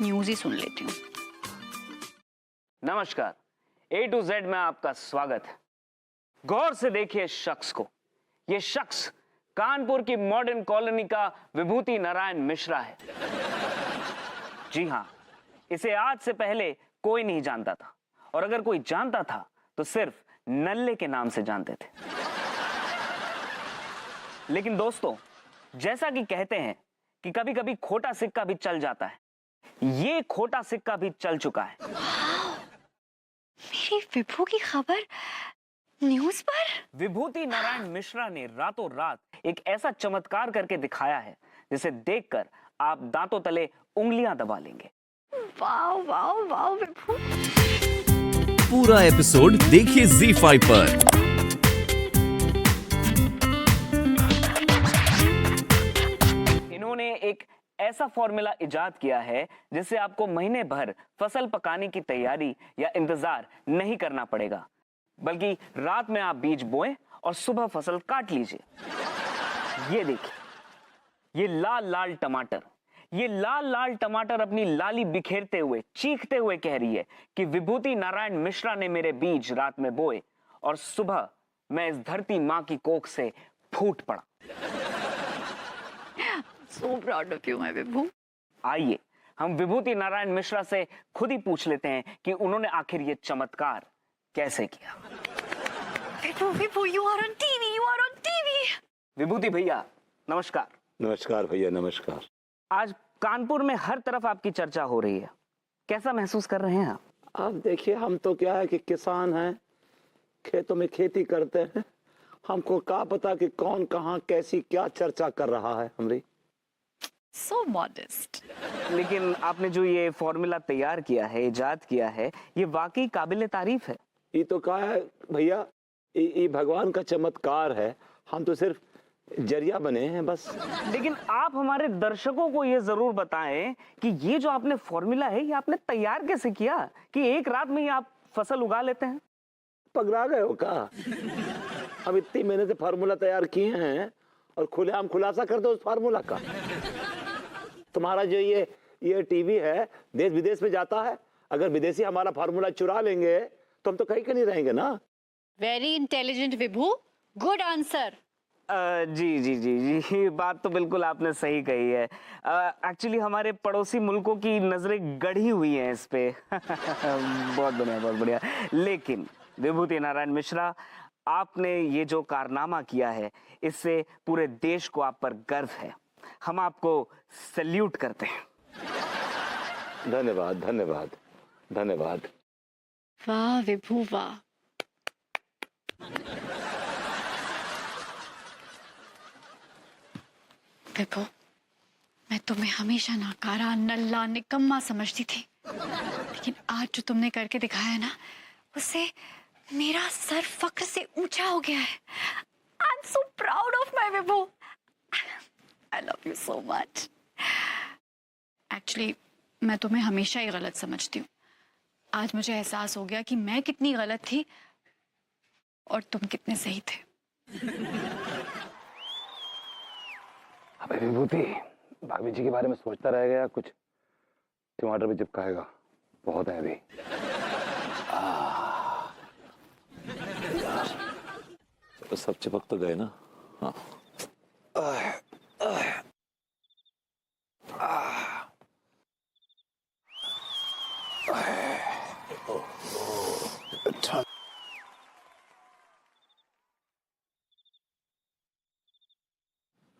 News ही सुन लेती हूँ। नमस्कार, A to Z में आपका स्वागत है। गौर से देखिए शख्स को। यह शख्स कानपुर की मॉडर्न कॉलोनी का विभूति नारायण मिश्रा है। जी हां, इसे आज से पहले कोई नहीं जानता था, और अगर कोई जानता था तो सिर्फ नल्ले के नाम से जानते थे। लेकिन दोस्तों, जैसा कि कहते हैं कि कभी कभी खोटा सिक्का भी चल जाता है, ये खोटा सिक्का भी चल चुका है। मेरी विभू की खबर न्यूज पर। विभूति नारायण मिश्रा ने रातों रात एक ऐसा चमत्कार करके दिखाया है जिसे देखकर आप दांतों तले उंगलियां दबा लेंगे। वाओ वाओ वाओ विभू। पूरा एपिसोड देखिए ZEE5 पर। इन्होंने एक ऐसा फॉर्मूला इजाद किया है जिससे आपको महीने भर फसल पकाने की तैयारी या इंतजार नहीं करना पड़ेगा, बल्कि रात में आप बीज बोएं और सुबह फसल काट लीजिए। ये देखिए, ये लाल लाल टमाटर, ये लाल लाल टमाटर अपनी लाली बिखेरते हुए चीखते हुए कह रही है कि विभूति नारायण मिश्रा ने मेरे बीज रात में बोए और सुबह मैं इस धरती मां की कोख से फूट पड़ा। So proud of you my Vibhu. आइए हम विभूति नारायण मिश्रा से खुद ही पूछ लेते हैं कि उन्होंने आखिर ये चमत्कार कैसे किया। Vibhu Vibhu, you are on TV, you are on TV. Vibhuti भैया नमस्कार। नमस्कार भैया, नमस्कार। आज कानपुर में हर तरफ आपकी चर्चा हो रही है, कैसा महसूस कर रहे हैं आप? आप देखिए, हम तो क्या है कि किसान हैं, खेतों में खेती करते हैं। हमको क्या पता कि कौन कहाँ कैसी क्या चर्चा कर रहा है हमारी। सो मॉडेस्ट। लेकिन आपने जो ये फॉर्मूला तैयार किया है, इजाद किया है, ये वाकई काबिले तारीफ है। ये तो क्या है भैया, ये भगवान का चमत्कार है। हम तो सिर्फ जरिया बने हैं बस। लेकिन आप हमारे दर्शकों को ये जरूर बताएं कि ये जो आपने फॉर्मूला है, ये आपने तैयार कैसे किया कि एक रात में ही आप फसल उगा लेते हैं? पगला गए हो क्या? हम इतनी मेहनत से फार्मूला तैयार किए हैं और खुलेआम खुलासा कर दो उस फार्मूला का। तुम्हारा जो ये टीवी है देश विदेश में जाता है, अगर विदेशी हमारा फार्मूला चुरा लेंगे तो हम तो कहीं के नहीं रहेंगे ना। वेरी इंटेलिजेंट विभू, गुड आंसर। जी जी जी जी, बात तो बिल्कुल आपने सही कही है। एक्चुअली हमारे पड़ोसी मुल्कों की नजरें गड़ी हुई हैं इस पे। बहुत बढ़िया, बहुत बढ़िया। लेकिन विभूति नारायण मिश्रा, आपने ये जो कारनामा किया है, इससे पूरे देश को आप पर गर्व है। हम आपको सैल्यूट करते हैं। धन्यवाद धन्यवाद धन्यवाद। वाह विभू वाह। विभू, मैं तुम्हें हमेशा नाकारा, नल्ला, निकम्मा समझती थी, लेकिन आज जो तुमने करके दिखाया है ना, उससे मेरा सर फख्र से ऊंचा हो गया है। I am so proud of my Vibhu. I love you so much. Actually मैं तुम्हें हमेशा ही गलत समझती हूँ। आज मुझे एहसास हो गया कि मैं कितनी गलत थी और तुम कितने सही थे। अबे विभूति, भाभी जी के बारे में सोचता रह गया। कुछ टमाटर भी चिपकाएगा, बहुत है अभी। तो सब चिपक तो गए ना। हाँ।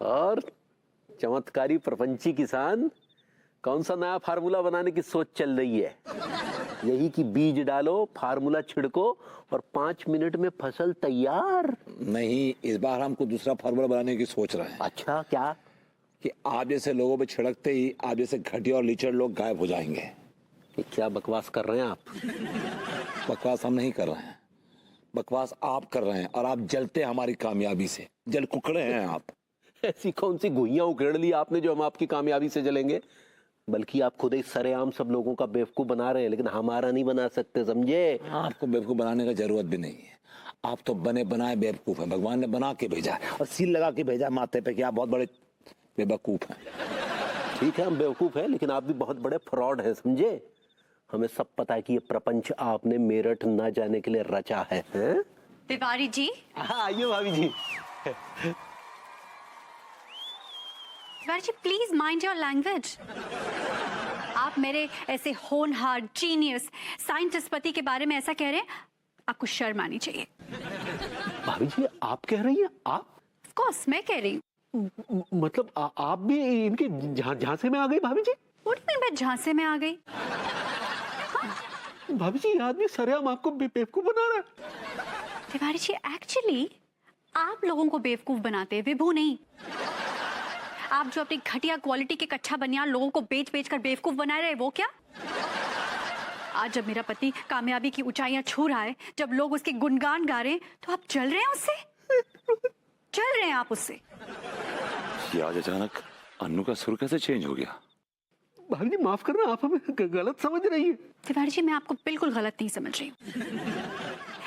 और चमत्कारी प्रपंची किसान, कौन सा नया फार्मूला बनाने की सोच चल रही है? यही कि बीज डालो, फार्मूला छिड़को और 5 मिनट में फसल तैयार। नहीं, इस बार हमको दूसरा फार्मूला बनाने की सोच रहे हैं। अच्छा, क्या? कि आप जैसे लोगों पे छिड़कते ही आप जैसे घटिया और लीचड़ लोग गायब हो जाएंगे। ये क्या बकवास कर रहे हैं आप? बकवास हम नहीं कर रहे हैं, बकवास आप कर रहे हैं, और आप जलते हमारी कामयाबी से। जल कुकड़े हैं आप। ऐसी कौन सी गुइयां उकेड़ ली आपने जो हम आपकी कामयाबी से जलेंगे? बल्कि आप खुद ही सरेआम सब लोगों का बेवकूफ बना रहे हैं, लेकिन हमारा नहीं बना सकते, समझे? आपको बेवकूफ बनाने का जरूरत भी नहीं है। आप तो बने बनाए बेवकूफ हैं। भगवान ने बना के भेजा है और सील लगा के भेजा माथे पे कि आप बहुत बड़े बेवकूफ हैं। ठीक है हम बेवकूफ हैं, लेकिन आप भी बहुत बड़े फ्रॉड हैं, समझे? हमें सब पता है कि ये प्रपंच आपने मेरठ ना जाने के लिए रचा है, हैं? तिवारी जी, हाँ आइए भाभी जी। Tiwari ji please mind your language. आप मेरे ऐसे होनहार जीनियस साइंटिस्ट पति के बारे में ऐसा कह रहे हैं, आपको शर्म आनी चाहिए। भाभी जी आप कह रही हैं? आप ऑफ कोर्स मैं कह रही हूँ। मतलब आप भी इनके झांसे में आ गई भाभी जी? व्हाट डू यू मीन मैं झांसे में आ गई? भाभी जी ये आदमी सरेआम आपको बेवकूफ बना रहा है। तिवारी जी एक्चुअली आप लोगों को बेवकूफ बनाते हैं, विभू नहीं। आप जो अपनी घटिया क्वालिटी के कच्चा बनियान लोगों को बेच बेच कर बेवकूफ बना रहे हैं, वो क्या? आज जब मेरा पति कामयाबी की ऊंचाइयां छू रहा है, जब लोग उसके गुणगान गा रहे हैं, तो आप जल रहे हैं उससे? जल रहे हैं आप उससे? ये आज अचानक अन्नू का सुर कैसे चेंज हो गया? भाभी जी माफ करना, आप हमें गलत समझ रही है। तिवारी जी मैं आपको बिल्कुल गलत नहीं समझ रही हूँ।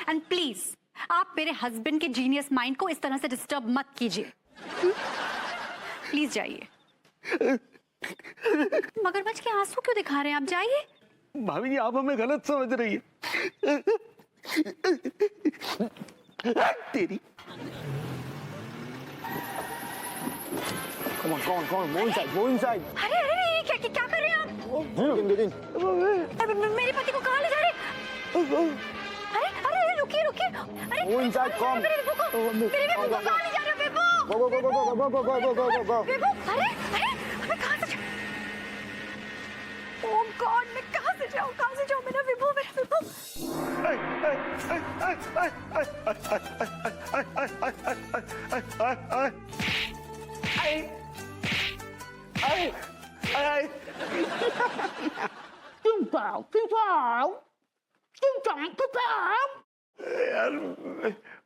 एंड प्लीज आप मेरे हस्बैंड के जीनियस माइंड को इस तरह से डिस्टर्ब मत कीजिए। प्लीज जाइए। मगरमच्छ के आंसू क्यों दिखा रहे हैं आप? जाइए। भाभी जी आप हमें गलत समझ रही है। तेरी Come on, go inside. अरे अरे ये क्या कर रहे हैं आप? Get in. मेरे पति को कहाँ ले जा रहे हैं? अरे अरे रुकिए। अरे Go inside, come. मेरे विभू को कहाँ ले जा रहे हो विभू? Go. विभू अरे मैं कहाँ से जाऊँ? ओह गॉड मैं कहाँ से जाऊँ मेरा विभू। यार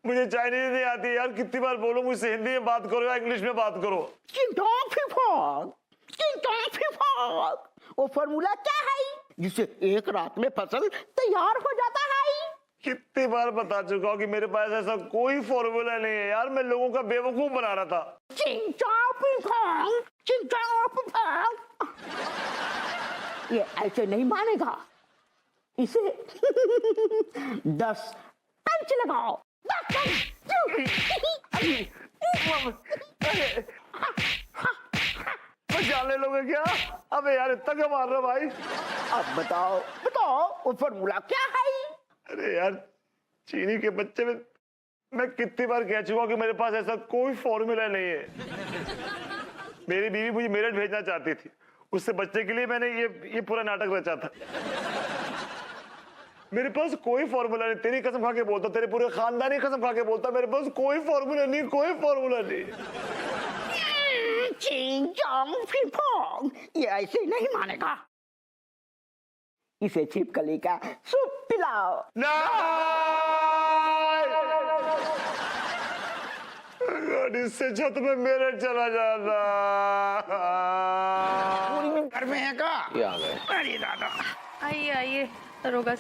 मुझे चाइनीज नहीं आती यार, कितनी बार बोलो मुझसे हिंदी में बात करो या इंग्लिश में बात करो। वो फॉर्मूला क्या है जिससे एक रात में फसल तैयार हो जाता है? कितनी बार बता चुका हूँ कि मेरे पास ऐसा कोई फॉर्मूला नहीं है यार, मैं लोगों का बेवकूफ बना रहा था। ये ऐसे नहीं मानेगा, इसे 10 पंच लगाओ। जाने लोगे क्या? अबे यार इतना क्या मार रहा भाई? अब बताओ वो फॉर्मूला क्या है? अरे यार चीनी के बच्चे में मैं कितनी बार कह चुका हूँ कि मेरे पास ऐसा कोई फॉर्मूला नहीं है। मेरी बीवी मुझे मेरठ भेजना चाहती थी, उससे बच्चे के लिए मैंने ये पूरा नाटक रचा था। मेरे पास कोई फॉर्मूला नहीं, तेरी कसम खा के बोलता, तेरे पूरे खानदानी कसम खा के बोलता, मेरे पास कोई फॉर्मूला नहीं, कोई फॉर्मूला नहीं। ये ऐसे नहीं मानेगा, इसे छिपकली का सूप पिलाओ। इससे छत में मेरठ चला जाना। घर में है का? ये आ गए। अरे दादा, आइए दरोगा।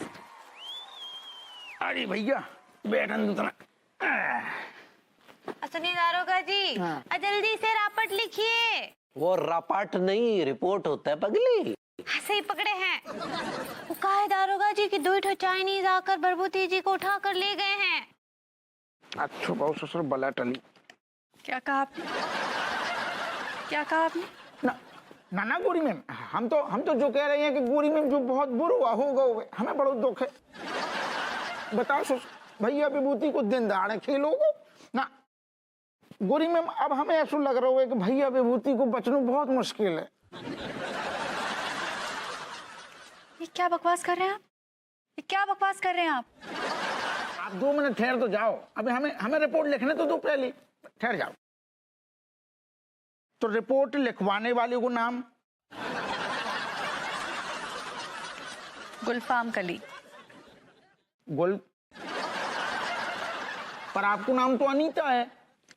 अरे भैया बैठन तो सुनिए दारोगा जी, जल्दी से रापट लिखिए। वो रापाट नहीं रिपोर्ट होता है पगली। सही पकड़े हैं। वो कहा है दारोगा जी कि 2 चाइनीज आकर भरभूति जी को उठा कर ले गए हैं। अच्छा बहुत ससुर बला टली। क्या कहा आपने? ना गोरी मैम, हम तो जो कह रहे हैं कि गोरी मैम जो बहुत बुरा होगा हमें बड़ा दुख है। बताओ भैया विभूति को दिन दहाड़े खेलोगे ना गोरी मैम? अब हमें ऐसा लग रहा है कि भैया विभूति को बचना बहुत मुश्किल है। ये क्या बकवास कर रहे हैं आप? आप 2 मिनट ठहर तो जाओ, अभी हमें रिपोर्ट लिखने तो दो पहले, ठहर जाओ। तो रिपोर्ट लिखवाने वाले को नाम? गुलफाम कली। गुल, पर आपको नाम तो अनीता है।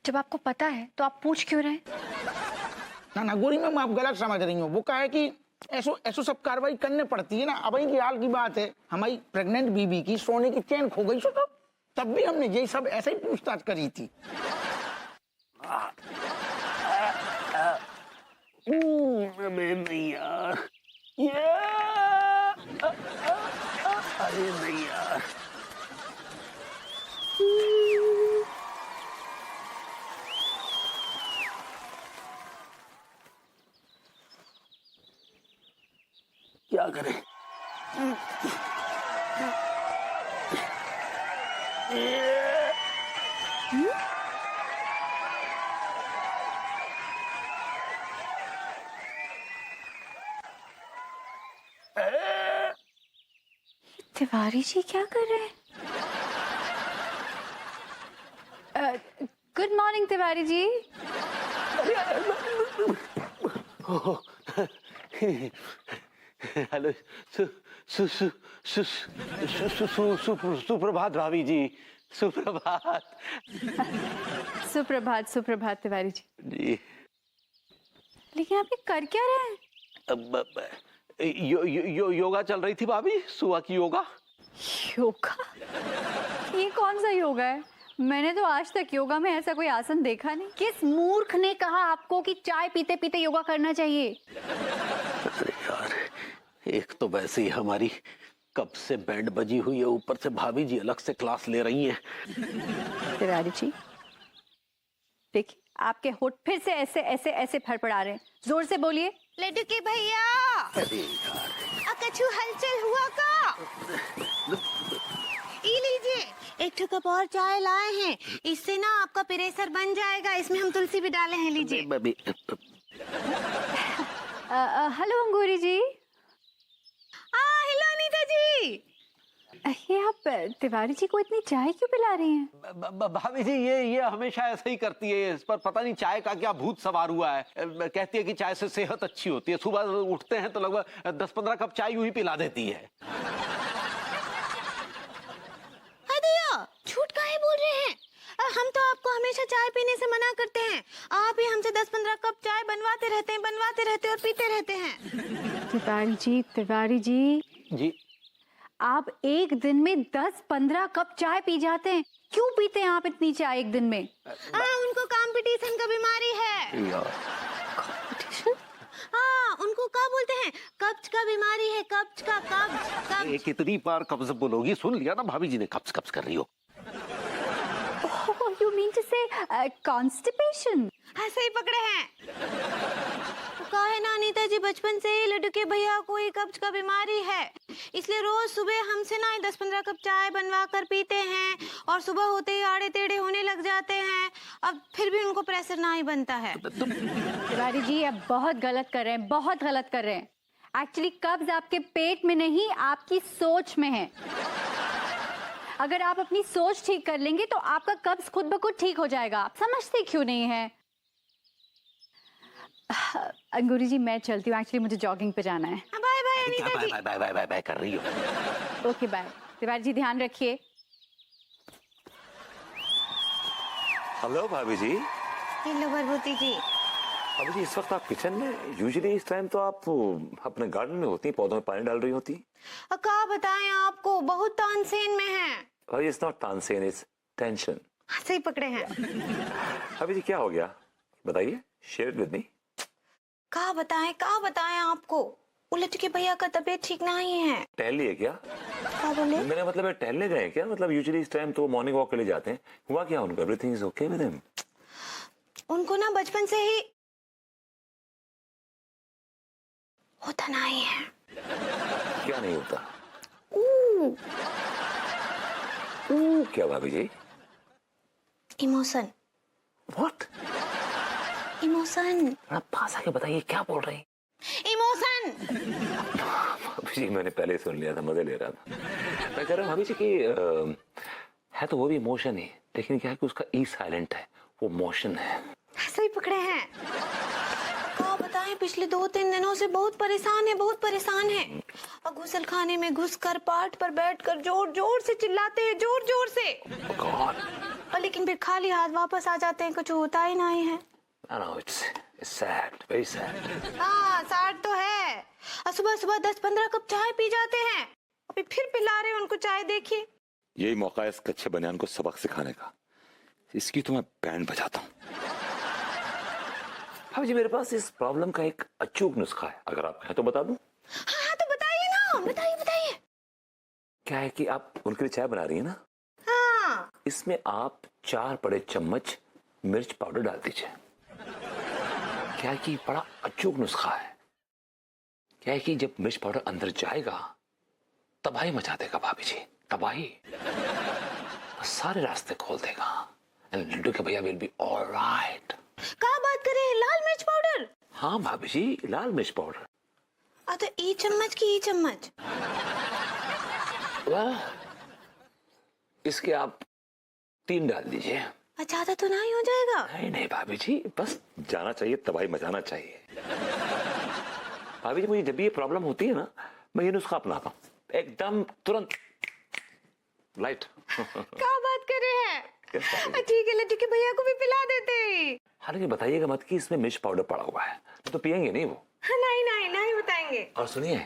जब आपको पता है तो आप पूछ क्यों रहे? ना गोरी मैम आप गलत समझ रही हो। वो कहा है कि ऐसो सब कार्रवाई करने पड़ती है ना। अब की हाल की बात है, हमारी प्रेग्नेंट बीबी की सोने की चेन खो गई, तो तब भी हमने यही सब ऐसे ही पूछताछ करी थी। मैं नहीं यार, अरे नहीं यार। क्या करें? तिवारी जी क्या कर रहे हैं? Good morning Tiwari ji. Hello, सुप्रभात भाभी जी, सुप्रभात। सुप्रभात सुप्रभात तिवारी जी। जी लेकिन आप ये कर क्या रहे हैं? योगा चल रही थी भाभी, सुबह की योगा। योगा? ये कौन सा योगा है? मैंने तो आज तक योगा में ऐसा कोई आसन देखा नहीं। किस मूर्ख ने कहा आपको कि चाय पीते पीते योगा करना चाहिए? अरे यार, एक तो वैसे ही हमारी कब से बैंड बजी हुई है, ऊपर से भाभी जी अलग से क्लास ले रही हैं। तिवारी जी देखिए, आपके होठ फिर से ऐसे ऐसे ऐसे फड़फड़ा रहे हैं। जोर से बोलिए। लड्डू के भैया, अरे यार, कछु हलचल हुआ का? ई लीजिए, एक ठो कप और चाय लाए हैं, इससे ना आपका प्रेशर बन जाएगा। इसमें हम तुलसी भी डाले हैं, लीजिए। हेलो अंगूरी जी। हेलो अनीता जी। ये आप तिवारी जी को इतनी चाय क्यों पिला रही हैं? भाभी जी ये हमेशा ऐसा ही करती है। इस पर पता नहीं चाय का क्या भूत सवार हुआ है। कहती है कि चाय से सेहत अच्छी होती है। सुबह उठते हैं तो लगभग 10-15 कप चाय यूं ही पिला देती है। झूठ काहे बोल रहे हैं? हम तो आपको हमेशा चाय पीने से मना करते हैं। आप ही हमसे 10-15 कप चाय बनवाते रहते हैं और पीते रहते हैं। तिवारी जी आप एक दिन में 10-15 कप चाय पी जाते हैं। क्यों पीते हैं आप इतनी चाय एक दिन में? उनको कंपटीशन का बीमारी है। कंपटीशन? उनको क्या बोलते हैं? कब्ज का बीमारी है। कब्ज। कितनी बार कब्ज बोलोगी? सुन लिया ना, भाभी जी ने कब्ज कर रही हो। You mean to say constipation? सही पकड़े हैं। कहा है ना अनीता जी, बचपन से ही लड्डू के भैया को ही कब्ज का बीमारी है, इसलिए रोज सुबह हमसे ना 10-15 कप चाय बनवा कर पीते हैं और सुबह होते ही आड़े टेढ़े होने लग जाते हैं। अब फिर भी उनको प्रेशर ना ही बनता है। तिवारी जी आप बहुत गलत कर रहे हैं, बहुत गलत कर रहे हैं। एक्चुअली कब्ज आपके पेट में नहीं, आपकी सोच में है। अगर आप अपनी सोच ठीक कर लेंगे तो आपका कब्ज खुद ब खुद ठीक हो जाएगा। आप समझते क्यों नहीं है? अंगूरी जी मैं चलती हूँ, एक्चुअली मुझे जॉगिंग पे जाना है। बाय बाय अनीता जी। बाय कर रही हो। Okay bye. तिवारी जी ध्यान रखिए। हेलो भाभी जी। हेलो भरभूति जी। भाभी जी इस वक्त आप किचन में? यूजुअली इस टाइम तो आप अपने गार्डन में होती, पौधों में पानी डाल रही होती। क्या बताएं आपको, बहुत तानसेन में है। भाभी it's not Tansen, it's tension. सही पकड़े हैं। भाभी जी क्या हो गया बताइए, शेयर इट विद मी। क्या बताएं आपको, उलट के भैया का तबीयत ठीक नहीं है। टहल लिए क्या? क्या बोले? मैंने मतलब टहलने गए क्या? मतलब यूजुअली इस टाइम तो मॉर्निंग वॉक के लिए जाते हैं। हुआ क्या उनको? Everything is okay with him? उनको ना बचपन से ही होता नहीं है। क्या नहीं होता? क्या भाभी जी? इमोशन। व्हाट? इमोशन। आप पास आके बताइए क्या बोल रहे हैं? इमोशन। भाभी जी मैंने पहले सुन लिया था, मजे ले रहा था। मैं कह रहा हूँ भाभी जी कि है तो वो भी इमोशन ही, लेकिन क्या है कि उसका ई साइलेंट है, वो मोशन है। सही पकड़े हैं। क्या बताएं, पिछले 2-3 दिनों से बहुत परेशान है। और गुसल खाने में घुसकर पाट पर बैठकर जोर जोर से चिल्लाते हैं, जोर से। और लेकिन फिर खाली हाथ वापस आ जाते हैं, कुछ होता ही नहीं है। I know, it's sad, very sad. Sad तो है। और सुबह 10-15 कप चाय पी जाते हैं, अभी फिर पिला रहे हैं उनको चाय। देखिए यही मौका है इस कच्चे बनियान को सबक सिखाने का। इसकी तो मैं बैंड बजाता हूँ। भाभी जी मेरे पास इस प्रॉब्लम का एक अचूक नुस्खा है, अगर आप कहें तो बता दूं। हाँ तो बताइए ना, बताइए बताइए। क्या है कि आप उनके लिए चाय बना रही है ना, हाँ इसमें आप 4 बड़े चम्मच मिर्च पाउडर डाल दीजिए। क्या है कि बड़ा अचूक नुस्खा है। क्या है कि जब मिर्च पाउडर अंदर जाएगा तबाही मचा देगा भाभी जी, तबाही। सारे रास्ते खोल देगा एंड लड्डू के भैया विल बी ऑलराइट। क्या बात कर रहे हैं, लाल मिर्च पाउडर? हाँ भाभी जी, लाल मिर्च पाउडर। तो ई चम्मच की ई चम्मच? वाह, इसके आप 3 डाल दीजिए। ज्यादा तो नहीं हो जाएगा? नहीं नहीं भाभी जी, बस जाना चाहिए, तबाही मचाना चाहिए। भाभी जी मुझे जब भी ये प्रॉब्लम होती है ना, मैं ये नुस्खा अपनाता हूँ, एकदम तुरंत लाइट। क्या बात कर रहे हैं? ठीक है, लड्डू के भैया को भी पिला देते। हालांकि बताइएगा मत कि इसमें मिर्च पाउडर पड़ा हुआ है, तो पियेंगे नहीं वो। नहीं नहीं नहीं बताएंगे। और सुनिए,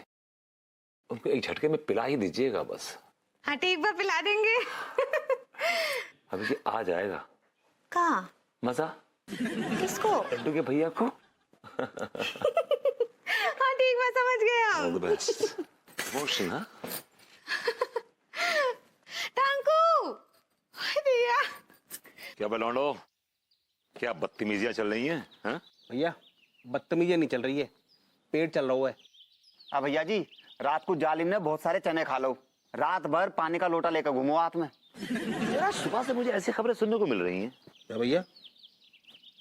उनको एक झटके में पिला ही दीजिएगा बस। हाँ ठीक, बार पिला देंगे। अभी जी आ जाएगा का मजा। किसको? लड्डू के भैया को। हाँ ठीक, मैं समझ गया। All the best. Promotion, हाँ? टांकू भैया। क्या बलौंडो, क्या बदतमीजियां चल रही हैं? हाँ? भैया बदतमीजी नहीं चल रही है, पेट चल रहा है। अब भैया जी, रात को जालिम ने बहुत सारे चने खा लो, रात भर पानी का लोटा लेकर घूमो हाथ में। यार सुबह से मुझे ऐसी खबरें सुनने को मिल रही हैं। क्या भैया,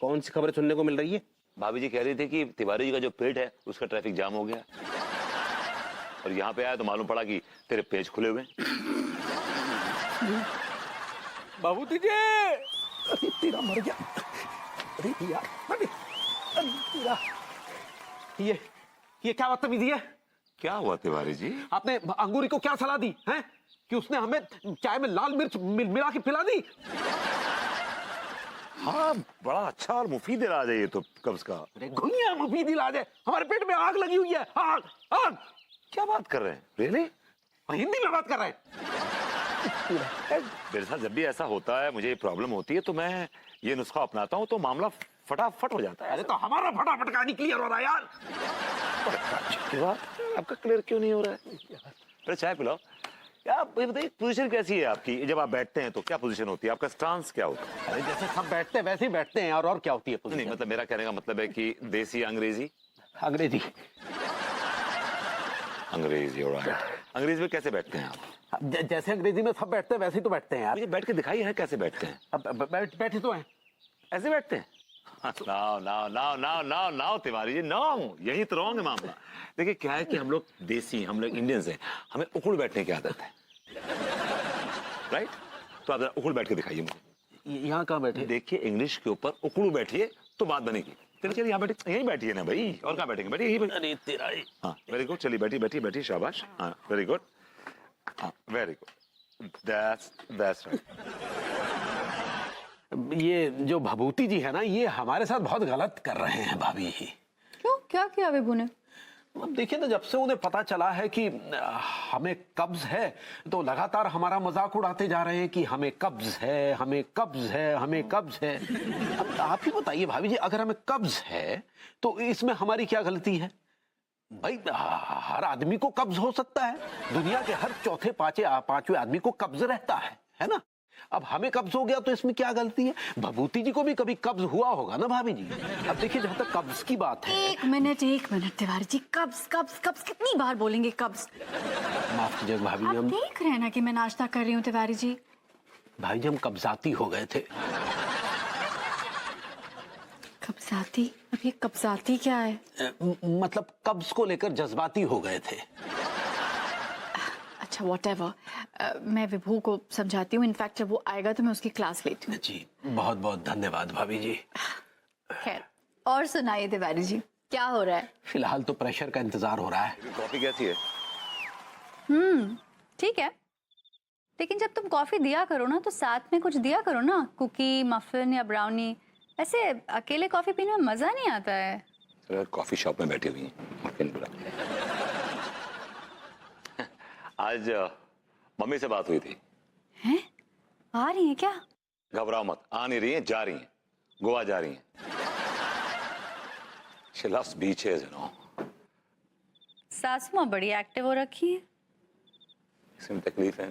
कौन सी खबरें सुनने को मिल रही है? भाभी जी कह रही थी कि तिवारी जी का जो पेट है उसका ट्रैफिक जाम हो गया, और यहाँ पे आया तो मालूम पड़ा कि तेरे पेज खुले हुए। बाबू तुझे तेरा मर गया। अरे भैया, अरे तेरा ये क्या बदतमीजी है? क्या हुआ तिवारी जी? आपने अंगूरी को क्या सलाह दी है कि उसने हमें चाय में लाल मिर्च मिला के पिला दी? हाँ, बड़ा अच्छा और मुफीद इलाज है ये तो कब्ज का। अरे घुनिया मुफीद इलाज है, हमारे पेट में आग लगी हुई है। आग आग। क्या बात कर रहे हैं? रियली? हिंदी में बात कर रहे हैं। मेरे साथ जब भी ऐसा होता है, मुझे प्रॉब्लम होती है, तो मैं ये नुस्खा अपनाता हूँ तो मामला फटाफट हो जाता है। अरे तो हमारा फटाफट का नहीं क्लियर हो रहा यार। आपका क्लियर क्यों नहीं हो रहा है? अरे चाय पिलाओ यार। बताइए पोजीशन कैसी है आपकी? जब आप बैठते हैं तो क्या पोजीशन होती है? आपका स्टांस क्या होता है? अरे जैसे सब बैठते हैं वैसे ही बैठते हैं, और क्या होती है नहीं मतलब मेरा कहने का मतलब है कि देसी अंग्रेजी। अंग्रेजी अंग्रेजी alright। अंग्रेजी में कैसे बैठते हैं आप? जैसे अंग्रेजी में सब बैठते हैं वैसे ही तो बैठते हैं यार। मुझे बैठ के दिखाइए है कैसे बैठते हैं। अब बैठे तो हैं, ऐसे बैठते हैं? Now now now now now now Tiwari ji, now यही तो रॉन्ग है मामला। देखिए क्या है कि हम लोग देसी, हम लोग इंडियंस हैं, हमें उखड़ बैठने की आदत है, राइट? तो आप उखड़ बैठ के दिखाइए मुझे। यहाँ कहाँ बैठे? देखिए इंग्लिश के ऊपर उखड़ू बैठिए तो बात बनेगी। चलिए यहाँ बैठे, यहीं बैठिए ना भाई, और कहाँ बैठेंगे? बैठिए यहीं। अरे तेरा हाँ वेरी गुड, चलिए बैठिए बैठिए बैठिए, शाबाश। हाँ वेरी गुड, हाँ वेरी गुड, दैट्स राइट। ये जो भभूति जी है ना, ये हमारे साथ बहुत गलत कर रहे हैं भाभी। क्यों, क्या किया विभू ने? अब देखिए ना, जब से उन्हें पता चला है कि हमें कब्ज है, तो लगातार हमारा मजाक उड़ाते जा रहे हैं कि हमें कब्ज है, हमें कब्ज है, हमें कब्ज है। अब आप ही बताइए भाभी जी, अगर हमें कब्ज है तो इसमें हमारी क्या गलती है? भाई हर आदमी को कब्ज हो सकता है, दुनिया के हर चौथे पांचवें आदमी को कब्ज रहता है ना? अब हमें कब्ज हो गया तो इसमें क्या गलती है? भभूति जी को भी कभी कब्ज हुआ होगा ना भाभी जी। अब देखिए जहां तक कब्ज की बात है। एक मिनट तिवारी जी, कब्ज कब्ज कब्ज कितनी बार बोलेंगे कब्ज? माफ कीजिए भाभी जी, आप हम देख रहे हैं ना कि मैं नाश्ता कर रही हूँ तिवारी जी। भाई जी हम कब्जाती हो गए थे। कब्जाती? अब ये कब्जाती क्या है? मतलब कब्ज को लेकर जज्बाती हो गए थे। अच्छा व्हाटएवर, मैं विभू को समझाती हूँ। इनफैक्ट जब वो आएगा तो मैं उसकी क्लास लेती हूँ। जी बहुत बहुत धन्यवाद भाभी जी। खैर, और सुनाइए तिवारी जी, क्या हो रहा है? फिलहाल तो प्रेशर का इंतजार हो रहा है। कॉफी कैसी है? ठीक है, लेकिन जब तुम कॉफी दिया करो ना तो साथ में कुछ दिया करो ना, कुकी, मफिन या ब्राउनी। ऐसे अकेले कॉफी पीने में मजा नहीं आता है। कॉफी शॉप में बैठी हुई हैं। आज मम्मी से बात हुई थी। हैं? आ रही हैं क्या? घबराओ मत, आ नहीं रही हैं, जा रही हैं, गोवा जा रही हैं। She loves beaches, you know. सासू माँ बड़ी एक्टिव हो रखी है। इसमें तकलीफ है।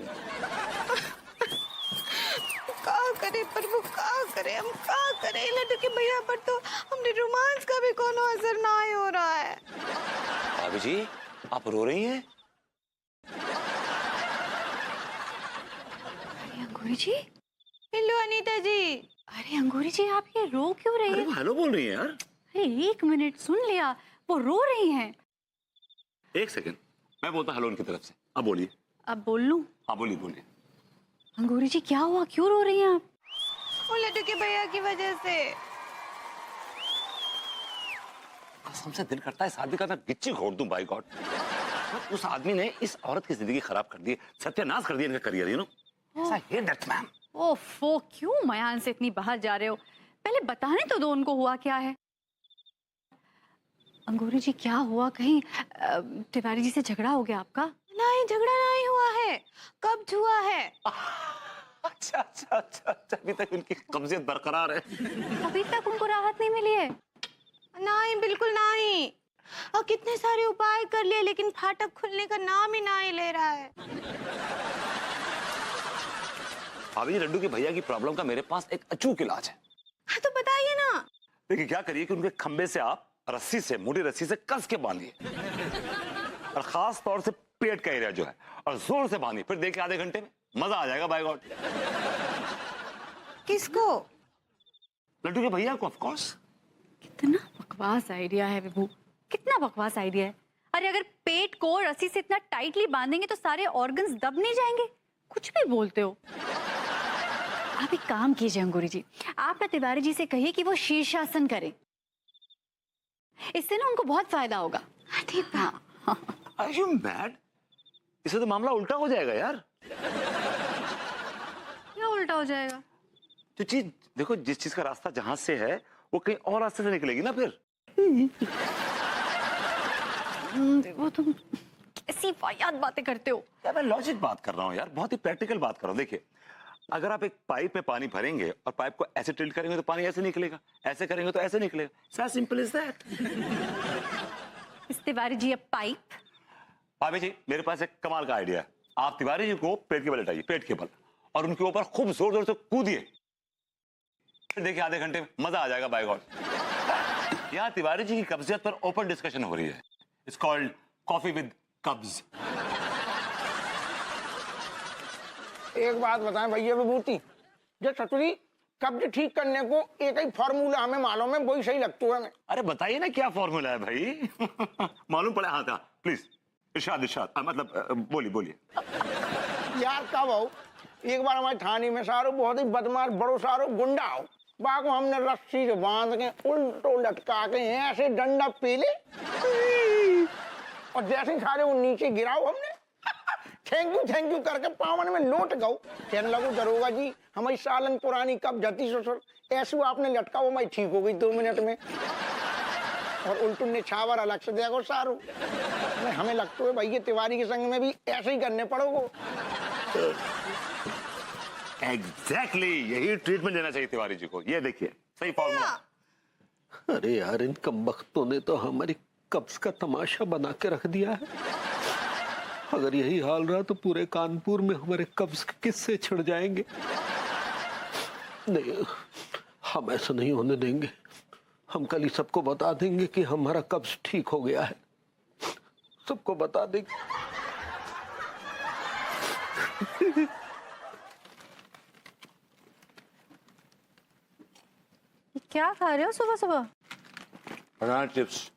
का करे प्रभु, का करे, हम का करे। लड्डू के भैया पर तो हमने रोमांस का भी कोनो असर ना ही हो रहा है। भाभी जी, आप रो रही हैं? अरे अंगूरी जी, हेलो अनीता जी। अरे अंगूरी जी, आप ये रो क्यों रही हैं? हेलो बोल रही हैं यार। अरे 1 मिनट, सुन लिया, वो रो रही हैं। एक सेकंड, मैं बोलता हेलो उनकी तरफ से। अब बोलिए। अब बोल लूं? हाँ बोलिए बोलिए। अंगूरी जी क्या हुआ, क्यों रो रही हैं आप? वो लड्डू के भैया की वजह से। कसम से दिल करता है इस आदमी का मैं गिच्ची घोट दूं, बाय गॉड। उस आदमी ने इस औरत की जिंदगी खराब कर दी, सत्यानाश कर दिया इनका career, you know. I hate that man. ओफो, क्यों मयान से इतनी बाहर जा रहे हो? पहले बताने तो दो उनको हुआ क्या है। अंगूरी जी क्या हुआ, कहीं तिवारी जी से झगड़ा हो गया आपका? नहीं, झगड़ा नहीं हुआ है, कब्ज हुआ है। अच्छा अच्छा अच्छा अच्छा, अभी तक उनकी कब्जियत बरकरार है। अभी तक उनको राहत नहीं मिली है? नहीं, बिल्कुल नहीं। और कितने सारे उपाय कर लिए, लेकिन फाटक खुलने का नाम ही नहीं ले रहा है। भाभी जी, लड्डू के भैया की प्रॉब्लम का मेरे पास एक अचूक इलाज है। हाँ तो बताइए ना। देखिए क्या करिए कि उनके खंबे से आप रस्सी से, मोटी रस्सी से कस के बांधिए, और खास तौर से पेट का एरिया जो है, और जोर से बांधिए। फिर देखिए आधे घंटे में मजा आ जाएगा, बाय गॉड। किसको? लड्डू के भैया को, ऑफ कोर्स। कितना बकवास आइडिया है विभू, कितना बकवास आइडिया है। अरे अगर पेट को रस्सी से इतना टाइटली बांधेंगे तो सारे ऑर्गन्स दब नहीं जाएंगे? कुछ भी बोलते हो। आप एक काम कीजिए अंगूरी जी, आप ना तिवारी जी से कहिए कि वो शीर्षासन करें, इससे ना उनको बहुत फायदा होगा। ठीक है। हाँ। Are you mad? इससे तो मामला उल्टा हो जाएगा यार। क्या उल्टा हो जाएगा? जो चीज देखो, जिस चीज का रास्ता जहां से है वो कहीं और रास्ते से निकलेगी ना फिर। वो तुम कैसी वाहियात बातें करते हो। यार मैं लॉजिक बात कर रहा हूँ यार, बहुत ही प्रैक्टिकल बात कर रहा हूँ। देखिए, अगर आप एक पाइप में पानी भरेंगे और पाइप को ऐसे टिल्ट करेंगे तो पानी ऐसे निकलेगा, ऐसे करेंगे तो ऐसे निकलेगा। As simple as that. इस तिवारी जी अब पाइप। भाभी जी, मेरे पास एक कमाल का आइडिया है। आप तिवारी जी को पेट के बल लेटाइए, पेट के बल, और उनके ऊपर खूब जोर जोर से कूदिए। फिर देखिए आधे घंटे में मजा आ जाएगा, बाय गॉड। यहाँ तिवारी जी की कब्जियत पर ओपन डिस्कशन हो रही है। इट्स कॉल्ड कॉफी विद कब्ज। एक बात बताएं भैया विभूति, जो ससुरी कब्ज ठीक करने को एक ही फॉर्मूला हमें मालूम है, वही सही लगता है हमें। अरे बताइए ना क्या फॉर्मूला है भाई। मालूम पड़े। हाँ था, प्लीज इरशाद इरशाद, मतलब बोलिए बोलिए। यार कब हो, एक बार हमारे थाने में सारो बहुत ही बदमाश बड़ो सारो गुंडा हो, बाको हमने रस्सी से बांध के उल्टो लटका के ऐसे डंडा पीले, और जैसे ही सारे वो नीचे गिराओ हमने थैंक यू करके पावन में लौट गओ। कहने लगो दरोगा जी, हमारी सालन पुरानी कब जाती ससुर, ऐसे आपने लटका वो मैं ठीक हो गई 2 मिनट में। और उल्टू ने छावर अलग से देखो सारू। हमें लगता है भाई ये तिवारी के संग में भी ऐसे ही करने पड़ोगे। एग्जैक्टली यही ट्रीटमेंट देना चाहिए तिवारी जी को। ये देखिए सही फॉर्मूला। अरे यार, इन कमबख्तों ने तो हमारी कब्ज का तमाशा बना के रख दिया है। अगर यही हाल रहा तो पूरे कानपुर में हमारे कब्ज के किस्से छिड़ जाएंगे। नहीं, हम ऐसा नहीं होने देंगे। हम कल ही सबको बता देंगे कि हमारा कब्ज ठीक हो गया है, सबको बता देंगे। क्या खा रहे हो सुबह सुबह? Banana chips.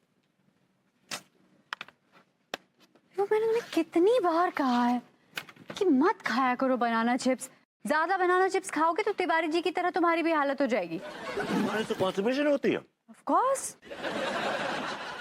मैंने तुम्हें कितनी बार कहा है कि मत खाया करो बनाना चिप्स। ज्यादा बनाना चिप्स खाओगे तो तिवारी जी की तरह तुम्हारी भी हालत हो जाएगी। तुम्हारे तो कॉन्स्टिपेशन होती है। Of course.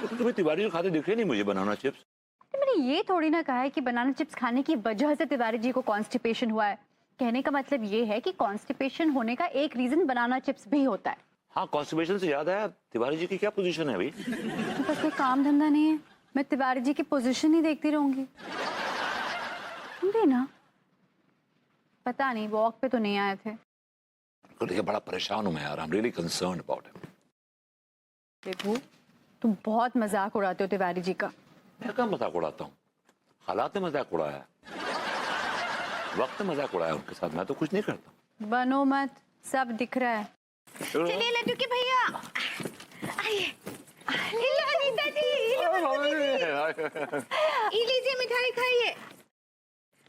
तुम्हें तिवारी जी खाते दिखे नहीं मुझे बनाना चिप्स। मैंने ये थोड़ी ना कहा है कि बनाना चिप्स खाने की वजह से तिवारी जी को कॉन्स्टिपेशन हुआ है। कहने का मतलब ये है कि कॉन्स्टिपेशन होने का एक रीजन बनाना चिप्स भी होता है। हाँ, कॉन्स्टिपेशन से याद आया, तिवारी जी की क्या पोजीशन है अभी? तो बस कोई काम धंधा नहीं है, मैं तिवारी जी की पोजीशन ही देखती रहूंगी। तुम भी ना, पता नहीं वॉक पे तो नहीं आए थे। देखिए बड़ा परेशान हूं मैं यार, I am really concerned about him. देखो, तुम बहुत मजाक उड़ाते हो तिवारी जी का। मैं क्या मजाक उड़ाता हूँ? हालात ने मजाक उड़ाया, वक्त ने मजाक उड़ाया उनके साथ, मैं तो कुछ नहीं करता। बनो मत, सब दिख रहा है। चलिए लड्डू के भैया आइए। लो अनीता जी, ये लीजिए मिठाई खाइए,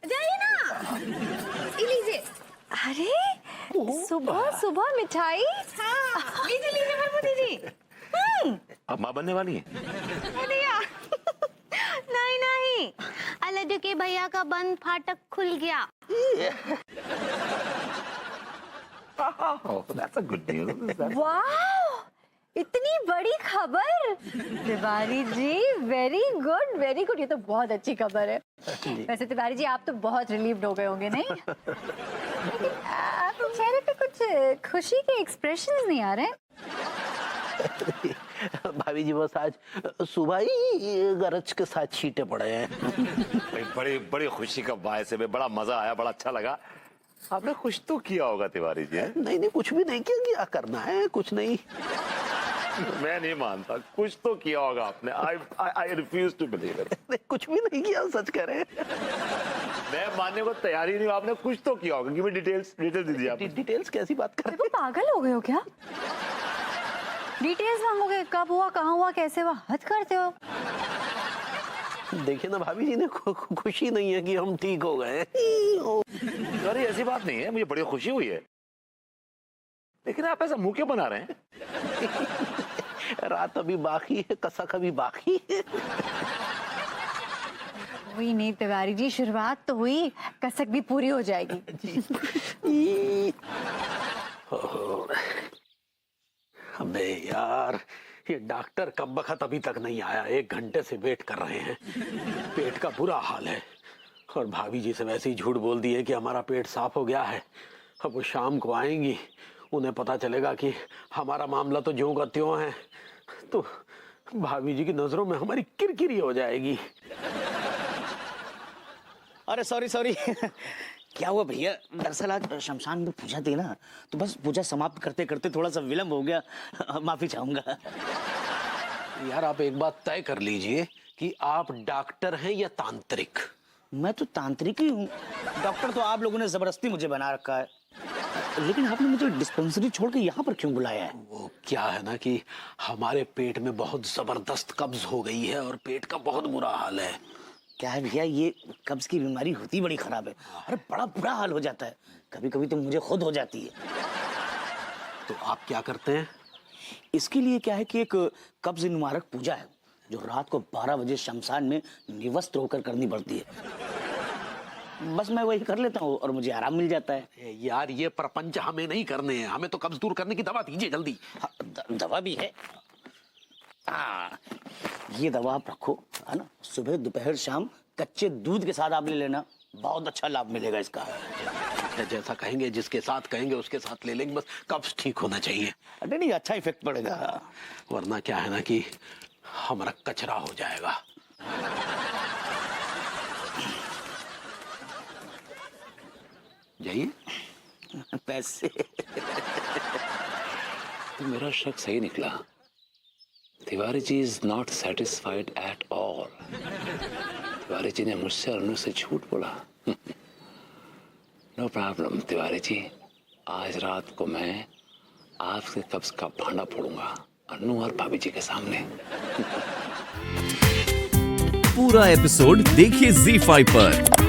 जाइए ना, ये लीजिए। अरे सुबह सुबह मिठाई। हाँ लीजिए लीजिए भरभूति जी। अब माँ बनने वाली है। भैया नहीं नहीं, लड्डू के भैया का बंद फाटक खुल गया। Oh, that's a good news. वाह, इतनी बड़ी खबर। Tiwari ji very good very good, ये तो बहुत अच्छी खबर है। वैसे तिवारी जी आप तो बहुत रिलीव्ड हो गए होंगे नहीं? लेकिन आपके चेहरे पे कुछ खुशी के एक्सप्रेशंस नहीं आ रहे। भाभी जी बस आज सुबह ही गरज के साथ छींटे पड़े हैं। बड़ी बड़ी खुशी का बायस है, बड़ा मजा आया, बड़ा अच्छा लगा। आपने कुछ तो किया होगा तिवारी जी। नहीं नहीं, कुछ भी नहीं किया, क्या करना है, कुछ नहीं। मैं नहीं मानता, कुछ तो किया होगा आपने। I refuse to believe it. कुछ भी नहीं किया, सच कह रहे हैं। मैं मानने को तैयार ही नहीं हूँ, आपने कुछ तो किया होगा। गिव मी डिटेल्स दीजिए आप। डिटेल्स कैसी बात कर रहे देखो पागल हो गए हो क्या? डिटेल्स मांगोगे? कब हुआ, कहाँ हुआ, कैसे हुआ? हद करते हो। देखिए ना भाभी जी ने खुशी नहीं है कि हम ठीक हो गए। अरे ऐसी बात नहीं है, मुझे बड़ी खुशी हुई है, लेकिन आप ऐसा मुंह क्यों बना रहे हैं? रात अभी बाकी है, कसक अभी बाकी है। हुई नहीं तिवारी जी, शुरुआत तो हुई, कसक भी पूरी हो जाएगी। अबे यार, ये डॉक्टर कब बखत अभी तक नहीं आया, 1 घंटे से वेट कर रहे हैं। पेट का बुरा हाल है, और भाभी जी से वैसे ही झूठ बोल दिए कि हमारा पेट साफ हो गया है। अब वो शाम को आएंगी, उन्हें पता चलेगा कि हमारा मामला तो ज्यों का त्यों है, तो भाभी जी की नजरों में हमारी किरकिरी हो जाएगी। अरे सॉरी क्या हुआ भैया? दरअसल आज शमशान में पूजा थी ना, तो बस पूजा समाप्त करते करते थोड़ा सा विलम्ब हो गया, माफी चाहूंगा। यार आप एक बात तय कर लीजिए कि आप डॉक्टर हैं या तांत्रिक? मैं तो तांत्रिक ही हूँ, डॉक्टर तो आप लोगों ने जबरदस्ती मुझे बना रखा है। लेकिन आपने मुझे डिस्पेंसरी छोड़ के यहाँ पर क्यों बुलाया है? वो क्या है ना कि हमारे पेट में बहुत जबरदस्त कब्ज हो गई है और पेट का बहुत बुरा हाल है। क्या है भैया, ये कब्ज की बीमारी होती बड़ी खराब है। अरे बड़ा बुरा हाल हो जाता है, कभी कभी तो मुझे खुद हो जाती है। तो आप क्या करते हैं? इसके लिए क्या है कि एक कब्ज निवारक पूजा है, जो रात को 12 बजे शमशान में निवस्त्र होकर करनी पड़ती है। बस मैं वही कर लेता हूँ और मुझे आराम मिल जाता है। यार ये प्रपंच हमें नहीं करने हैं, हमें तो कब्ज दूर करने की दवा दीजिए जल्दी। हाँ, दवा भी है। हाँ, ये दवा आप रखो, है ना, सुबह दोपहर शाम कच्चे दूध के साथ आप ले लेना, बहुत अच्छा लाभ मिलेगा इसका। जैसा कहेंगे, जिसके साथ कहेंगे उसके साथ ले लेंगे, बस कब्ज ठीक होना चाहिए। अरे नहीं, अच्छा इफेक्ट पड़ेगा, वरना क्या है ना कि हमारा कचरा हो जाएगा। जाइए। पैसे तो मेरा शक सही निकला, Tiwari ji is not satisfied at all. Tiwari ji ने मुझसे और अनु से झूठ बोला। नो प्रॉब्लम तिवारी जी, आज रात को मैं आपके कब्ज का भांडा फोड़ूंगा अनु और भाभी जी के सामने। पूरा एपिसोड देखिए ZEE5 पर।